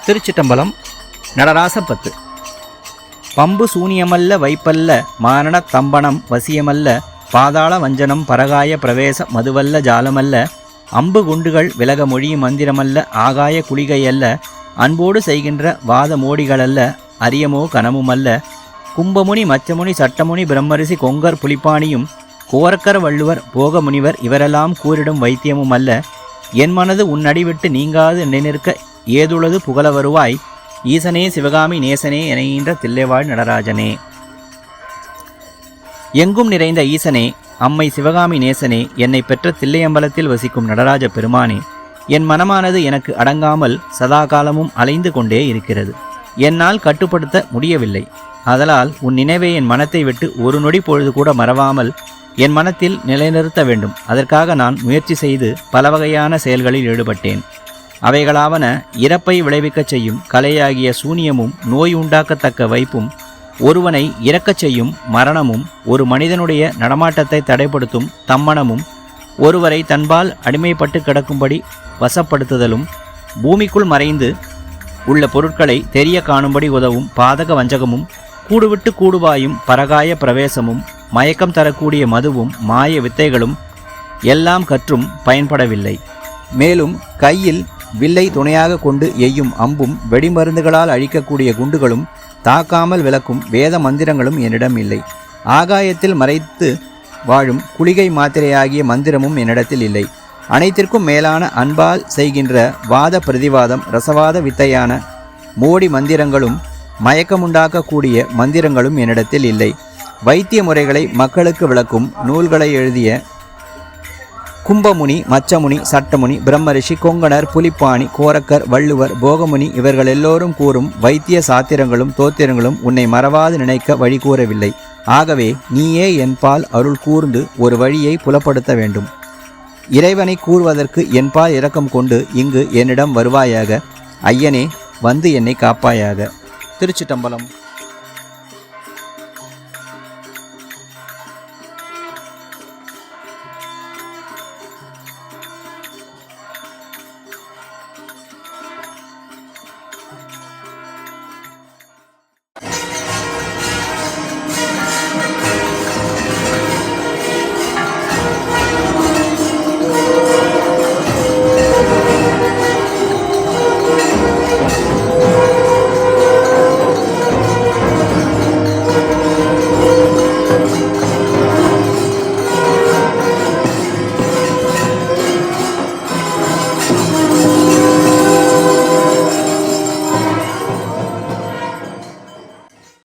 திருச்சிட்டம்பலம். நடராசப்பத்து. பம்பு சூனியமல்ல வைப்பல்ல மாரண தம்பனம் வசியமல்ல பாதாள வஞ்சனம் பரகாய பிரவேச மதுவல்ல ஜாலமல்ல அம்பு குண்டுகள் விலக மொழி மந்திரமல்ல ஆகாய குளிகையல்ல அன்போடு செய்கின்ற வாத மோடிகளல்ல அரியமோ கனமுமல்ல கும்பமுனி மச்சமுனி சட்டமுனி பிரம்மரிசி கொங்கர் புலிப்பாணியும் கோரக்கர் வள்ளுவர் போக முனிவர் இவரெல்லாம் கூறிடும் வைத்தியமும் அல்ல. என் மனது உன்னடி விட்டு நீங்காது நினைநிற்க ஏதுளது புகழ வருவாய் ஈசனே சிவகாமி நேசனே எனைகின்ற தில்லைவாழ் நடராஜனே. எங்கும் நிறைந்த ஈசனே, அம்மை சிவகாமி நேசனே, என்னை பெற்ற தில்லையம்பலத்தில் வசிக்கும் நடராஜ பெருமானே, என் மனமானது எனக்கு அடங்காமல் சதா காலமும் அலைந்து கொண்டே இருக்கிறது. என்னால் கட்டுப்படுத்த முடியவில்லை. ஆதலால் உன் நினைவை என் மனத்தை விட்டு ஒரு நொடி பொழுது கூட மறவாமல் என் மனத்தில் நிலைநிறுத்த வேண்டும். அதற்காக நான் முயற்சி செய்து பல வகையான செயல்களில் ஈடுபட்டேன். அவைகளாவன இறப்பை விளைவிக்கச் செய்யும் கலையாகிய சூனியமும் நோய் உண்டாக்கத்தக்க வைப்பும் ஒருவனை இறக்கச் செய்யும் மரணமும் ஒரு மனிதனுடைய நடமாட்டத்தை தடைப்படுத்தும் தம்மனமும் ஒருவரை தன்பால் அடிமைப்பட்டு கிடக்கும்படி வசப்படுத்துதலும் பூமிக்குள் மறைந்து உள்ள பொருட்களை தெரிய காணும்படி உதவும் பாதக வஞ்சகமும் கூடுவிட்டு கூடுவாயும் பரகாய பிரவேசமும் மயக்கம் தரக்கூடிய மதுவும் மாய வித்தைகளும் எல்லாம் கற்றும் பயன்படவில்லை. மேலும் கையில் வில்லை துணையாக கொண்டு எய்யும் அம்பும் வெடிமருந்துகளால் அழிக்கக்கூடிய குண்டுகளும் தாக்காமல் விளக்கும் வேத மந்திரங்களும் என்னிடம் இல்லை. ஆகாயத்தில் மறைத்து வாழும் குளிகை மாத்திரையாகிய மந்திரமும் என்னிடத்தில் இல்லை. அனைத்திற்கும் மேலான அன்பால் செய்கின்ற வாத பிரதிவாதம் ரசவாத வித்தையான மோடி மந்திரங்களும் மயக்கமுண்டாக்கக்கூடிய மந்திரங்களும் என்னிடத்தில் இல்லை. வைத்திய முறைகளை மக்களுக்கு விளக்கும் நூல்களை எழுதிய கும்பமுனி மச்சமுனி சட்டமுனி பிரம்மரிஷி கொங்கணர் புலிப்பாணி கோரக்கர் வள்ளுவர் போகமுனி இவர்கள் எல்லோரும் கூறும் வைத்திய சாத்திரங்களும் தோத்திரங்களும் உன்னை மறவாது நினைக்க வழி கூறவில்லை. ஆகவே நீயே என்பால் அருள் கூர்ந்து ஒரு வழியை புலப்படுத்த வேண்டும். இறைவனை கூறுவதற்கு என்பால் இரக்கம் கொண்டு இங்கு என்னிடம் வருவாயாக. ஐயனே, வந்து என்னை காப்பாயாக. திருச்சிட்டம்பலம்.